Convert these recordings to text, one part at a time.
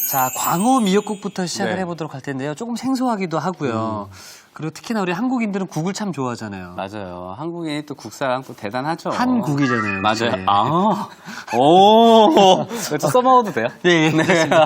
자, 광어 미역국부터 시작을 네. 해보도록 할 텐데요. 조금 생소하기도 하고요. 그리고 특히나 우리 한국인들은 국을 참 좋아하잖아요. 맞아요. 한국인이 또 국사랑 또 대단하죠. 한국이잖아요. 맞아요. 네. 아, 오, 이거 좀 써먹어도 돼요? 네, 그렇습니다.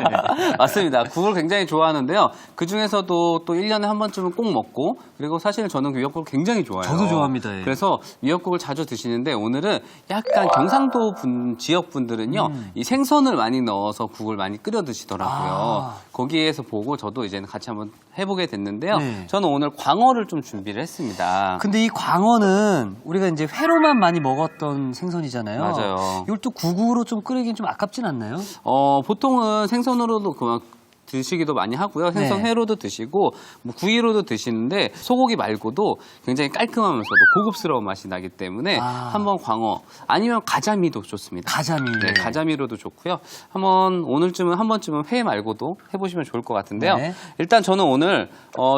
맞습니다. 국을 굉장히 좋아하는데요. 그 중에서도 또 1년에 한 번쯤은 꼭 먹고, 그리고 사실 저는 미역국을 굉장히 좋아해요. 저도 좋아합니다. 예. 그래서 미역국을 자주 드시는데 오늘은 약간 경상도 지역 분들은요, 이 생선을 많이 넣어서 국을 많이 끓여 드시더라고요. 거기에서 보고 저도 이제는 같이 한번 해보게 됐는데요. 네. 저는 오늘 광어를 좀 준비를 했습니다. 근데 이 광어는 우리가 이제 회로만 많이 먹었던 생선이잖아요. 맞아요. 이걸 또 국으로 좀 끓이긴 좀 아깝진 않나요? 보통은 생선으로도 그만 드시기도 많이 하고요. 생선 네. 회로도 드시고 뭐 구이로도 드시는데 소고기 말고도 굉장히 깔끔하면서도 고급스러운 맛이 나기 때문에 한번 광어 아니면 가자미도 좋습니다. 가자미. 네, 가자미로도 좋고요. 오늘쯤은 한 번쯤은 회 말고도 해보시면 좋을 것 같은데요. 네. 일단 저는 오늘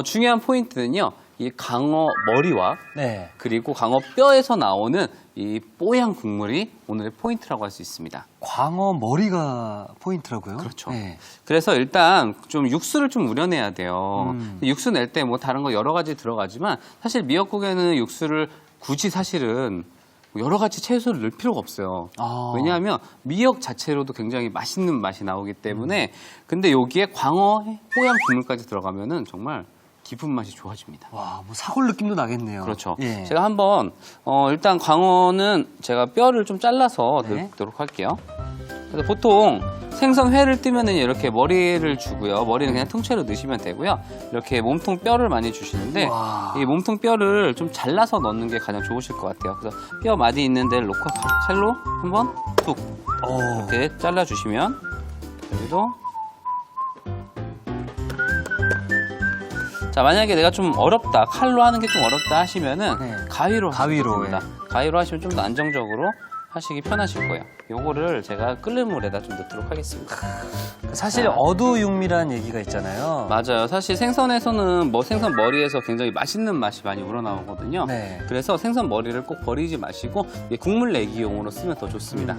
중요한 포인트는요. 이 광어 머리와 네. 그리고 광어 뼈에서 나오는 이 뽀얀 국물이 오늘의 포인트라고 할 수 있습니다. 광어 머리가 포인트라고요? 그렇죠. 네. 그래서 일단 좀 육수를 좀 우려내야 돼요. 육수 낼 때 뭐 다른 거 여러 가지 들어가지만 사실 미역국에는 육수를 굳이 사실은 여러 가지 채소를 넣을 필요가 없어요. 왜냐하면 미역 자체로도 굉장히 맛있는 맛이 나오기 때문에 근데 여기에 광어 뽀얀 국물까지 들어가면은 정말 깊은 맛이 좋아집니다. 와, 뭐 사골 느낌도 나겠네요. 그렇죠. 예. 제가 한번 일단 광어는 제가 뼈를 좀 잘라서 네. 넣도록 할게요. 그래서 보통 생선 회를 뜨면은 이렇게 머리를 주고요. 머리는 그냥 통째로 넣으시면 되고요. 이렇게 몸통 뼈를 많이 주시는데 와. 이 몸통 뼈를 좀 잘라서 넣는 게 가장 좋으실 것 같아요. 그래서 뼈 마디 있는 데를 놓고 칼로 한번 툭 이렇게 잘라주시면 여기도 자, 만약에 내가 좀 어렵다, 칼로 하는 게 좀 어렵다 하시면은 네. 가위로 가위로, 하시면 됩니다. 가위로 하시면 좀 더 안정적으로 하시기 편하실 거예요. 요거를 제가 끓는 물에다 좀 넣도록 하겠습니다. 사실 어두육미라는 얘기가 있잖아요. 맞아요. 사실 생선에서는 생선 머리에서 굉장히 맛있는 맛이 많이 우러나오거든요. 네. 그래서 생선 머리를 꼭 버리지 마시고 이게 국물 내기용으로 쓰면 더 좋습니다.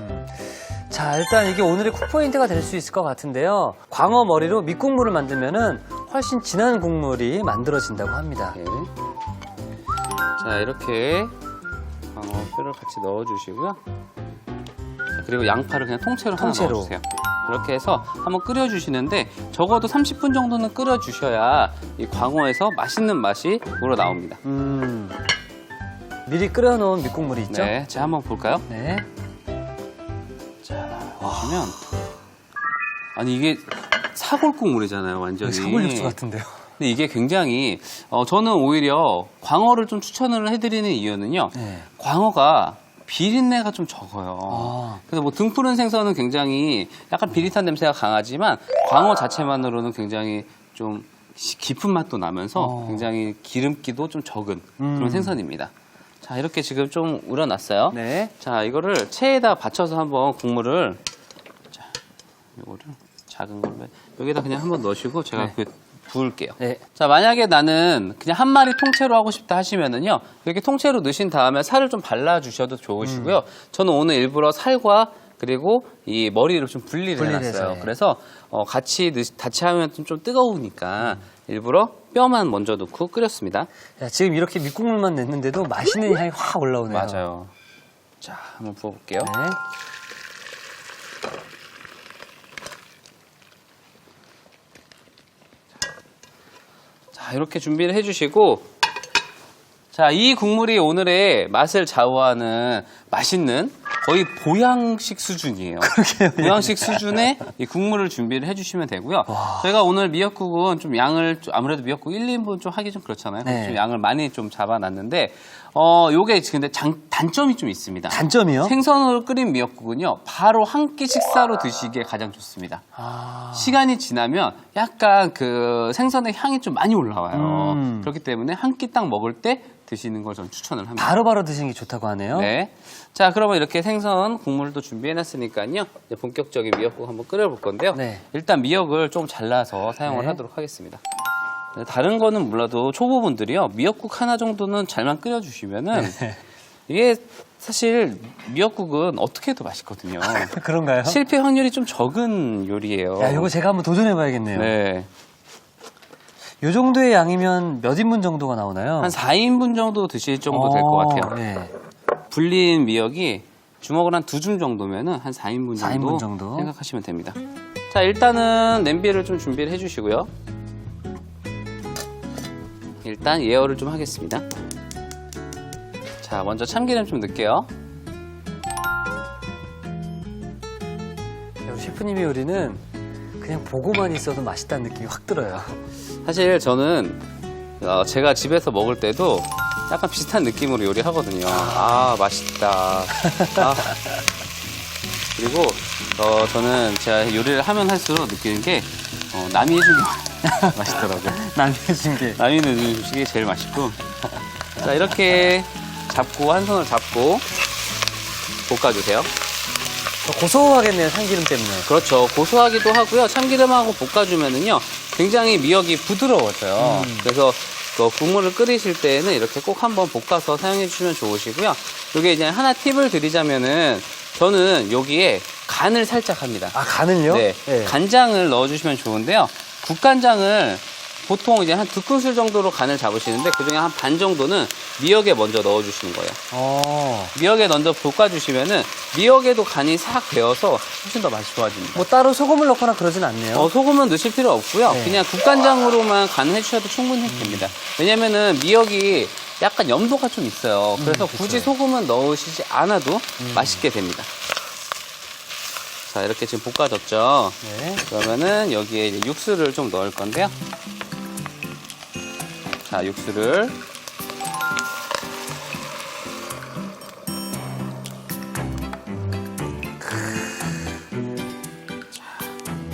자, 일단 이게 오늘의 쿡포인트가 될 수 있을 것 같은데요. 광어 머리로 밑국물을 만들면은 훨씬 진한 국물이 만들어진다고 합니다. 네. 자, 이렇게 광어 뼈를 같이 넣어주시고요. 자, 그리고 양파를 그냥 통째로 하나 넣어주세요. 이렇게 해서 한번 끓여주시는데 적어도 30분 정도는 끓여주셔야 이 광어에서 맛있는 맛이 우러나옵니다. 미리 끓여놓은 밑국물이 있죠? 네, 제가 한번 볼까요? 네. 자, 보시면 아니 이게 사골 국물이잖아요, 완전히. 사골 육수 같은데요. 근데 이게 굉장히 저는 오히려 광어를 좀 추천을 해드리는 이유는요. 네. 광어가 비린내가 좀 적어요. 그래서 뭐 등푸른 생선은 굉장히 약간 비릿한 냄새가 강하지만 광어 자체만으로는 굉장히 좀 깊은 맛도 나면서 굉장히 기름기도 좀 적은 그런 생선입니다. 자, 이렇게 지금 좀 우려놨어요. 네. 자, 이거를 체에다 받쳐서 한번 국물을 자, 이거를 작은 걸로 여기다 그냥 한번 넣으시고 제가 네. 부을게요. 네. 자, 만약에 나는 그냥 한 마리 통째로 하고 싶다 하시면은요. 이렇게 통째로 넣으신 다음에 살을 좀 발라주셔도 좋으시고요. 저는 오늘 일부러 살과 그리고 이 머리를 좀 분리를 해놨어요. 네. 그래서 같이 하면 좀 뜨거우니까 일부러 뼈만 먼저 넣고 끓였습니다. 자, 지금 이렇게 밑국물만 냈는데도 맛있는 향이 확 올라오네요. 맞아요. 자, 한번 부어볼게요. 네. 자, 이렇게 준비를 해주시고, 자, 이 국물이 오늘의 맛을 좌우하는 맛있는 거의 보양식 수준이에요. 보양식 수준의 이 국물을 준비를 해주시면 되고요. 저희가 오늘 미역국은 좀 양을 아무래도 미역국 1, 2인분 좀 하기 좀 그렇잖아요. 네. 좀 양을 많이 좀 잡아놨는데 요게 근데 단점이 좀 있습니다. 단점이요? 생선으로 끓인 미역국은요, 바로 한 끼 식사로 드시기에 가장 좋습니다. 시간이 지나면 약간 그 생선의 향이 좀 많이 올라와요. 그렇기 때문에 한 끼 딱 먹을 때 드시는 걸 전 추천을 합니다. 바로바로 드시는 게 좋다고 하네요. 네. 자, 그러면 이렇게 생선 국물도 준비해놨으니까요. 이제 본격적인 미역국 한번 끓여볼 건데요. 네. 일단 미역을 좀 잘라서 사용을 네. 하도록 하겠습니다. 다른 거는 몰라도 초보분들이요. 미역국 하나 정도는 잘만 끓여주시면은 이게 사실 미역국은 어떻게 해도 맛있거든요. 그런가요? 실패 확률이 좀 적은 요리예요. 야, 이거 제가 한번 도전해봐야겠네요. 네. 요 정도의 양이면 몇 인분 정도가 나오나요? 한 4인분 정도 드실 정도 될 것 같아요. 네. 불린 미역이 주먹을 한 2줌 정도면은 한 4인분 4인분 정도 생각하시면 됩니다. 자, 일단은 냄비를 좀 준비를 해주시고요. 일단 예열을 좀 하겠습니다. 자, 먼저 참기름 좀 넣을게요. 우리 셰프님의 요리는 그냥 보고만 있어도 맛있다는 느낌이 확 들어요. 사실 저는 제가 집에서 먹을 때도 약간 비슷한 느낌으로 요리하거든요. 아, 맛있다. 아. 그리고 저는 제가 요리를 하면 할수록 느끼는 게 남이 해준 게 맛있더라고요. 남이 해준 게. 남이 해준 음식이 제일 맛있고. 자, 이렇게 잡고 한 손을 잡고 볶아주세요. 고소하겠네요, 참기름 때문에. 그렇죠. 고소하기도 하고요. 참기름하고 볶아주면은요, 굉장히 미역이 부드러워져요. 그래서 국물을 끓이실 때에는 이렇게 꼭 한번 볶아서 사용해 주시면 좋으시고요. 이게 이제 하나 팁을 드리자면은 저는 여기에 간을 살짝 합니다. 아, 간을요? 네. 네. 간장을 넣어주시면 좋은데요. 국간장을 보통 이제 한 2큰술 정도로 간을 잡으시는데 그중에 한 반 정도는 미역에 먼저 넣어주시는 거예요. 미역에 먼저 볶아주시면은 미역에도 간이 싹 배어서 훨씬 더 맛이 좋아집니다. 뭐 따로 소금을 넣거나 그러진 않네요. 소금은 넣으실 필요 없고요. 네. 그냥 국간장으로만 간을 해주셔도 충분히 됩니다. 왜냐면은 미역이 약간 염도가 좀 있어요. 그래서 굳이 소금은 넣으시지 않아도 맛있게 됩니다. 자, 이렇게 지금 볶아졌죠. 네. 그러면은 여기에 이제 육수를 좀 넣을 건데요. 자, 육수를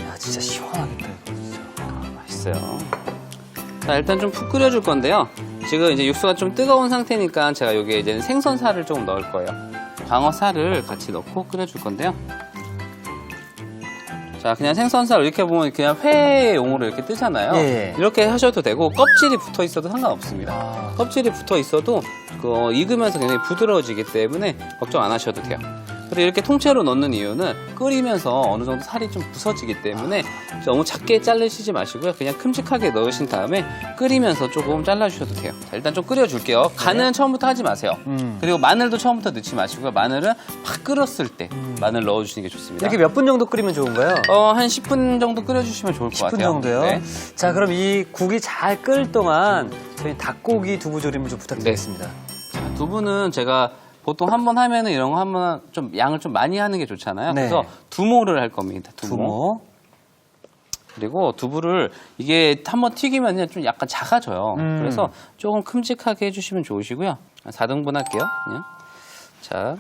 야, 진짜 시원하겠다, 이거 진짜. 맛있어요. 자, 일단 좀 푹 끓여줄 건데요. 지금 이제 육수가 좀 뜨거운 상태니까 제가 여기에 이제 생선살을 조금 넣을 거예요. 광어살을 같이 넣고 끓여줄 건데요. 자, 그냥 생선살 이렇게 보면 그냥 회용으로 이렇게 뜨잖아요. 예. 이렇게 하셔도 되고 껍질이 붙어 있어도 상관없습니다. 아. 껍질이 붙어 있어도 익으면서 굉장히 부드러워지기 때문에 걱정 안 하셔도 돼요. 그리고 이렇게 통째로 넣는 이유는 끓이면서 어느 정도 살이 좀 부서지기 때문에 너무 작게 자르시지 마시고요. 그냥 큼직하게 넣으신 다음에 끓이면서 조금 잘라주셔도 돼요. 자, 일단 좀 끓여줄게요. 간은 처음부터 하지 마세요. 그리고 마늘도 처음부터 넣지 마시고요. 마늘은 팍 끓었을 때 마늘 넣어주시는 게 좋습니다. 이렇게 몇 분 정도 끓이면 좋은가요? 한 10분 정도 끓여주시면 좋을 것 10분 같아요. 정도요? 네. 자, 그럼 이 국이 잘 끓을 동안 저희 닭고기 두부조림을 좀 부탁드리겠습니다. 자, 두부는 제가 보통 한 번 하면은 이런 거 한번 좀 양을 좀 많이 하는 게 좋잖아요. 네. 그래서 두모를 할 겁니다. 두모. 그리고 두부를 이게 한번 튀기면 좀 약간 작아져요. 그래서 조금 큼직하게 해주시면 좋으시고요. 4등분 할게요. 그냥. 자.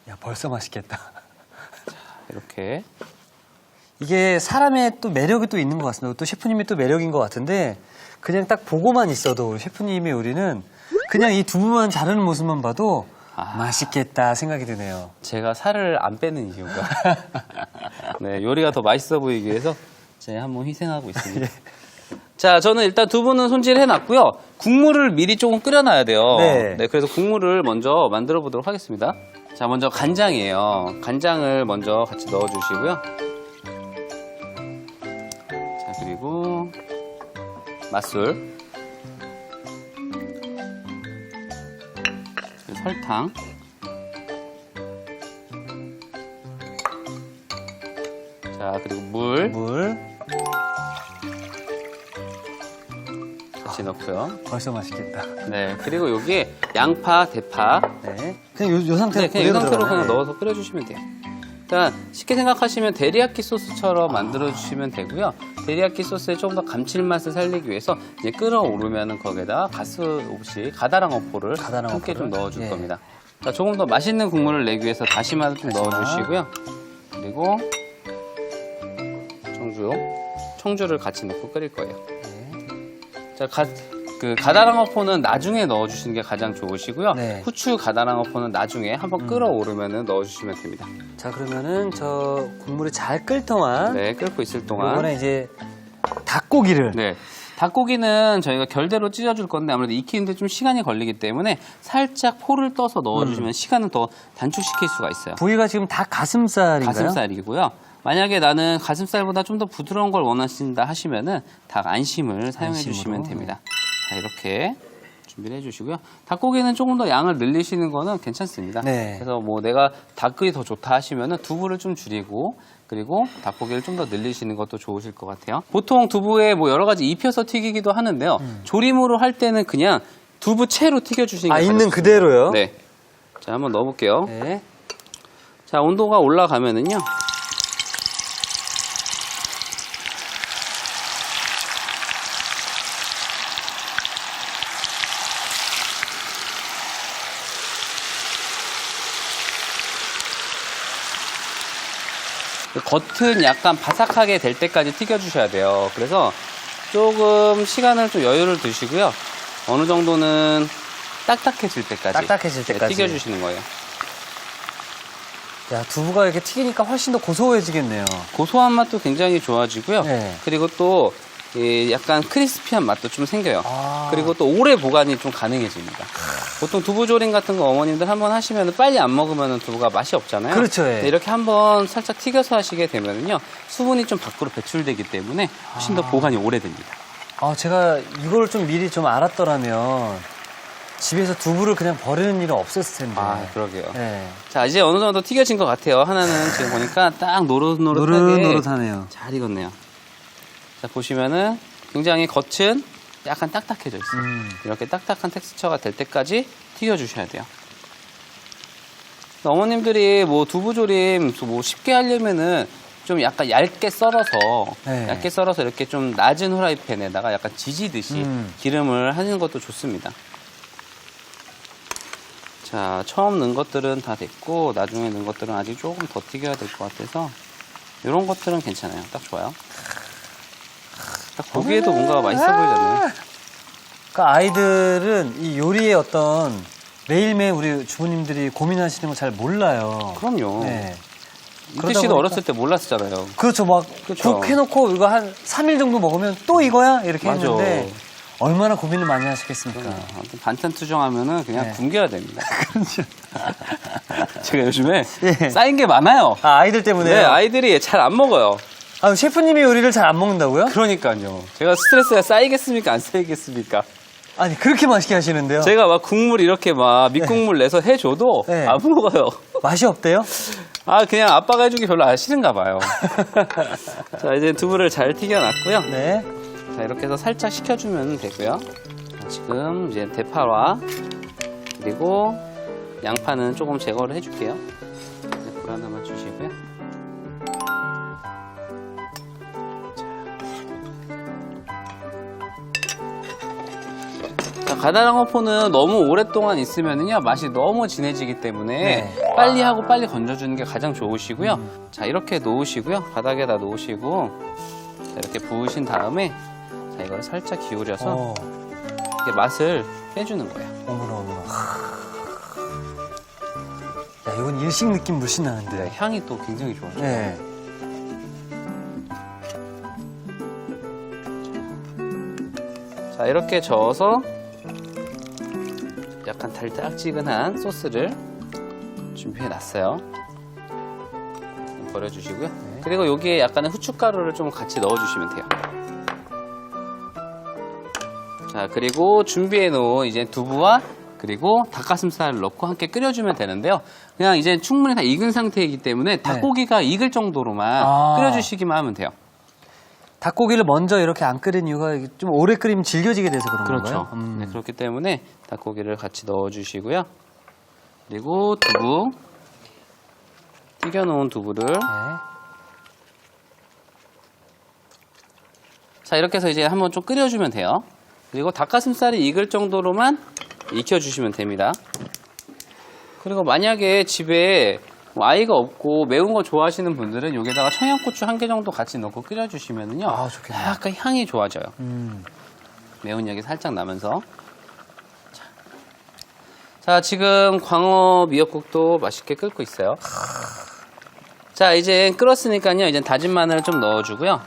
야, 벌써 맛있겠다. 이렇게. 이게 사람의 또 매력이 또 있는 것 같습니다. 또 셰프님의 또 매력인 것 같은데 그냥 딱 보고만 있어도 우리 셰프님의 요리는 그냥 이 두부만 자르는 모습만 봐도 맛있겠다 생각이 드네요. 제가 살을 안 빼는 이유가 네, 요리가 더 맛있어 보이기 위해서 제가 한번 희생하고 있습니다. 자, 저는 일단 두부는 손질해 놨고요. 국물을 미리 조금 끓여놔야 돼요. 네. 그래서 국물을 먼저 만들어 보도록 하겠습니다. 자, 먼저 간장이에요. 간장을 먼저 같이 넣어주시고요. 자, 그리고 맛술, 그리고 설탕, 자, 그리고 물 같이 넣고요. 벌써 맛있겠다. 네, 그리고 여기에 양파, 대파. 네. 그냥 요 상태로 네, 그냥 이 상태로 들어가나요? 그냥 넣어서 끓여주시면 돼요. 일단 쉽게 생각하시면 데리야끼 소스처럼 만들어주시면 되고요. 데리야끼 소스에 조금 더 감칠맛을 살리기 위해서 이제 끓어오르면 거기에다 가스 없이 가다랑어포를 함께 좀 넣어줄 예. 겁니다. 자, 조금 더 맛있는 국물을 내기 위해서 다시마를 좀 넣어주시고요. 그리고 청주를 같이 넣고 끓일 거예요. 자, 가다랑어포는 나중에 넣어주시는 게 가장 좋으시고요. 네. 후추 가다랑어포는 나중에 한번 끓어오르면 넣어주시면 됩니다. 자, 그러면은 저 국물이 잘 끓 동안 네, 끓고 있을 동안. 이번에 이제 닭고기를 네. 닭고기는 저희가 결대로 찢어줄 건데 아무래도 익히는데 좀 시간이 걸리기 때문에 살짝 포를 떠서 넣어주시면 시간을 더 단축시킬 수가 있어요. 부위가 지금 닭 가슴살인가요? 가슴살이고요. 만약에 나는 가슴살보다 좀 더 부드러운 걸 원하신다 하시면은 닭 안심을 사용해 주시면 됩니다. 자, 이렇게 준비를 해주시고요. 닭고기는 조금 더 양을 늘리시는 거는 괜찮습니다. 네. 그래서 뭐 내가 닭이 더 좋다 하시면은 두부를 좀 줄이고 그리고 닭고기를 좀 더 늘리시는 것도 좋으실 것 같아요. 보통 두부에 뭐 여러 가지 입혀서 튀기기도 하는데요. 조림으로 할 때는 그냥 두부 채로 튀겨주시는 게 있는 가장 그대로요? 좋습니다. 네. 자, 한번 넣어볼게요. 네. 자, 온도가 올라가면은요. 겉은 약간 바삭하게 될 때까지 튀겨주셔야 돼요. 그래서 조금 시간을 좀 여유를 두시고요. 어느 정도는 딱딱해질 때까지, 딱딱해질 때까지. 튀겨주시는 거예요. 야, 두부가 이렇게 튀기니까 훨씬 더 고소해지겠네요. 고소한 맛도 굉장히 좋아지고요. 네. 그리고 또 약간 크리스피한 맛도 좀 생겨요. 아. 그리고 또 오래 보관이 좀 가능해집니다. 보통 두부조림 같은 거 어머님들 한번 하시면 빨리 안 먹으면 두부가 맛이 없잖아요. 그렇죠, 예. 근데 이렇게 한번 살짝 튀겨서 하시게 되면요. 수분이 좀 밖으로 배출되기 때문에 훨씬 더 보관이 오래됩니다. 아, 제가 이걸 좀 미리 좀 알았더라면 집에서 두부를 그냥 버리는 일은 없었을 텐데. 아, 그러게요. 네. 자, 이제 어느 정도 튀겨진 것 같아요. 하나는 지금 보니까 딱 노릇노릇하게 노릇노릇하네요. 잘 익었네요. 자, 보시면은 굉장히 겉은 약간 딱딱해져 있어요. 이렇게 딱딱한 텍스처가 될 때까지 튀겨주셔야 돼요. 어머님들이 뭐 두부조림 뭐 쉽게 하려면은 좀 약간 얇게 썰어서 네. 얇게 썰어서 이렇게 좀 낮은 후라이팬에다가 약간 지지듯이 기름을 하는 것도 좋습니다. 자, 처음 넣은 것들은 다 됐고 나중에 넣은 것들은 아직 조금 더 튀겨야 될 것 같아서 이런 것들은 괜찮아요. 딱 좋아요. 딱 보기에도 뭔가 맛있어 보이잖아요. 그러니까 아이들은 이 요리의 어떤 매일매일 우리 주부님들이 고민하시는 거 잘 몰라요. 그럼요. 네. 이태 그러다 씨도 보니까- 어렸을 때 몰랐잖아요. 그렇죠. 막 그렇죠. 국 해놓고 이거 한 3일 정도 먹으면 또 이거야? 이렇게 맞아. 했는데 얼마나 고민을 많이 하시겠습니까? 아무튼 반찬 투정하면은 그냥 네. 굶겨야 됩니다. 제가 요즘에 예. 쌓인 게 많아요. 아, 아이들 때문에요? 네, 아이들이 잘 안 먹어요. 아, 셰프님이 요리를 잘 안 먹는다고요? 그러니까요. 제가 스트레스가 쌓이겠습니까? 안 쌓이겠습니까? 아니, 그렇게 맛있게 하시는데요? 제가 막 국물 이렇게 막 밑국물 내서 해줘도 네. 안 먹어요. 맛이 없대요? 아, 그냥 아빠가 해주기 별로 안 싫은가 봐요. 자, 이제 두부를 잘 튀겨놨고요. 네. 자, 이렇게 해서 살짝 식혀주면 되고요. 자, 지금 이제 대파와 그리고 양파는 조금 제거를 해줄게요. 네, 불 하나만 주시고요. 자, 가다랑어포는 너무 오랫동안 있으면요 맛이 너무 진해지기 때문에 네. 빨리 하고 빨리 건져주는 게 가장 좋으시고요. 자, 이렇게 놓으시고요. 바닥에다 놓으시고 자, 이렇게 부으신 다음에 자, 이걸 살짝 기울여서 이렇게 맛을 빼주는 거예요. 어머나, 어머나. 야, 이건 일식 느낌 물씬 나는데. 네, 향이 또 굉장히 좋아요. 네. 자, 이렇게 저어서 약간 달짝지근한 소스를 준비해 놨어요. 버려주시고요. 그리고 여기에 약간의 후춧가루를 좀 같이 넣어주시면 돼요. 자, 그리고 준비해 놓은 이제 두부와 그리고 닭가슴살을 넣고 함께 끓여주면 되는데요. 그냥 이제 충분히 다 익은 상태이기 때문에 닭고기가 익을 정도로만 아. 끓여주시기만 하면 돼요. 닭고기를 먼저 이렇게 안 끓인 이유가 좀 오래 끓이면 질겨지게 돼서 그런 그렇죠. 건가요? 네, 그렇기 때문에 닭고기를 같이 넣어주시고요. 그리고 두부, 튀겨놓은 두부를 네. 자, 이렇게 해서 이제 한번 좀 끓여주면 돼요. 그리고 닭가슴살이 익을 정도로만 익혀주시면 됩니다. 그리고 만약에 집에 뭐 아이가 없고 매운 거 좋아하시는 분들은 여기다가 청양고추 1개 정도 같이 넣고 끓여주시면은요. 아, 좋겠네요. 약간 향이 좋아져요. 매운 약이 살짝 나면서. 자, 지금 광어 미역국도 맛있게 끓고 있어요. 자, 이제 끓었으니까요. 이제 다진 마늘 좀 넣어주고요.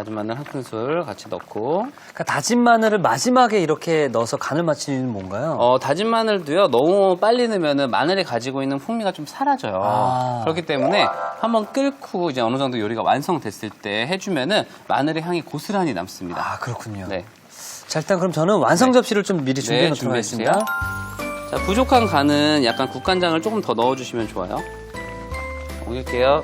다진 마늘 한 큰술 같이 넣고. 그러니까 다진 마늘을 마지막에 이렇게 넣어서 간을 맞추는 이유는 뭔가요? 다진 마늘도요, 너무 빨리 넣으면 마늘이 가지고 있는 풍미가 좀 사라져요. 아. 그렇기 때문에 한번 끓고 이제 어느 정도 요리가 완성됐을 때 해주면은 마늘의 향이 고스란히 남습니다. 아, 그렇군요. 네. 자, 일단 그럼 저는 완성 접시를 좀 미리 준비해 네, 놓도록 준비해주세요. 하겠습니다. 자, 부족한 간은 약간 국간장을 조금 더 넣어주시면 좋아요. 옮길게요.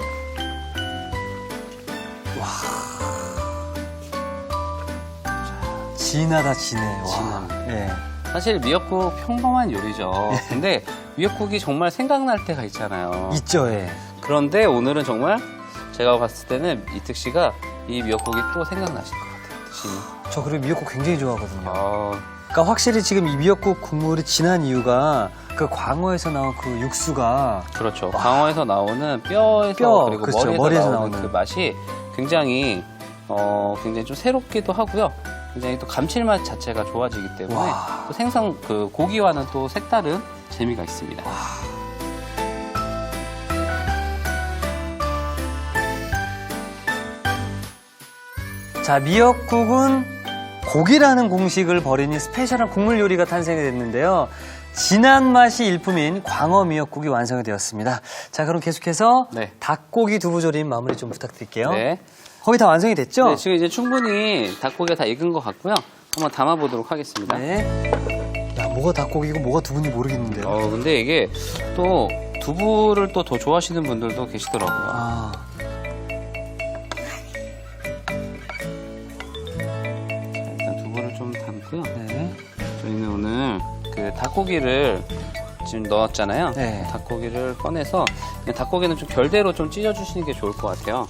진하다, 진해. 와. 진합니다. 네. 사실 미역국 평범한 요리죠. 근데 미역국이 정말 생각날 때가 있잖아요. 있죠, 예. 그런데 오늘은 정말 제가 봤을 때는 이특 씨가 이 미역국이 또 생각나실 것 같아요. 드시니. 저 그리고 미역국 굉장히 좋아하거든요. 아, 그러니까 확실히 지금 이 미역국 국물이 진한 이유가 그 광어에서 나온 그 육수가 그렇죠. 광어에서 나오는 뼈에서 뼈, 그리고 그렇죠. 머리에서, 머리에서 나오는 나오는. 그 맛이 굉장히 좀 새롭기도 하고요. 굉장히 또 감칠맛 자체가 좋아지기 때문에 와. 또 생선 그 고기와는 또 색다른 재미가 있습니다. 자, 미역국은 고기라는 공식을 버리니 스페셜한 국물 요리가 탄생이 됐는데요. 진한 맛이 일품인 광어 미역국이 완성이 되었습니다. 자, 그럼 계속해서 네. 닭고기 두부조림 마무리 좀 부탁드릴게요. 네. 거의 다 완성이 됐죠? 네, 지금 이제 충분히 닭고기가 다 익은 것 같고요. 한번 담아보도록 하겠습니다. 네. 야, 뭐가 닭고기고 뭐가 두부인지 모르겠는데요. 근데 이게 또 두부를 또 더 좋아하시는 분들도 계시더라고요. 아, 일단 두부를 좀 담고요. 네. 저희는 오늘 그 닭고기를 지금 넣었잖아요. 네. 닭고기를 꺼내서 그냥 닭고기는 좀 결대로 좀 찢어주시는 게 좋을 것 같아요.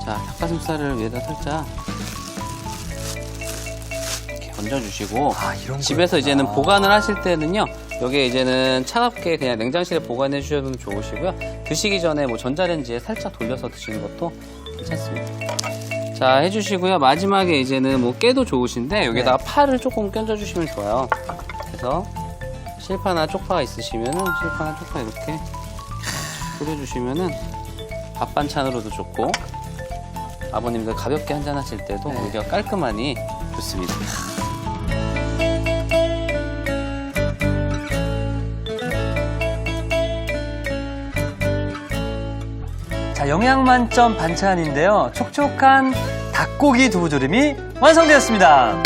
자, 닭가슴살을 위에다 살짝 이렇게 얹어주시고 아, 이런 집에서 거였구나. 이제는 보관을 하실 때는요. 여기에 이제는 차갑게 그냥 냉장실에 보관해 주셔도 좋으시고요. 드시기 전에 뭐 전자레인지에 살짝 돌려서 드시는 것도 괜찮습니다. 자, 해주시고요. 마지막에 이제는 뭐 깨도 좋으신데 여기다가 파를 조금 껴주시면 좋아요. 그래서 실파나 쪽파가 있으시면은 실파나 쪽파 이렇게 뿌려주시면은 밥 반찬으로도 좋고 아버님들 가볍게 한잔 하실 때도 네. 오히려 깔끔하니 좋습니다. 자, 영양 만점 반찬인데요. 촉촉한 닭고기 두부조림이 완성되었습니다.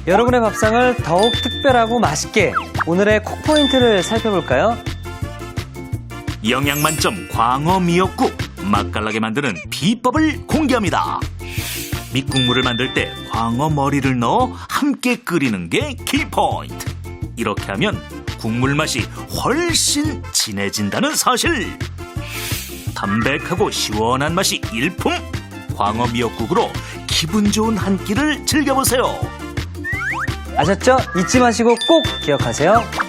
여러분의 밥상을 더욱 특별하고 맛있게 오늘의 콕 포인트를 살펴볼까요? 영양 만점 광어 미역국 맛깔나게 만드는 비법을 공개합니다. 밑국물을 만들 때 광어 머리를 넣어 함께 끓이는 게 키포인트. 이렇게 하면 국물 맛이 훨씬 진해진다는 사실. 담백하고 시원한 맛이 일품 광어 미역국으로 기분 좋은 한 끼를 즐겨보세요. 아셨죠? 잊지 마시고 꼭 기억하세요.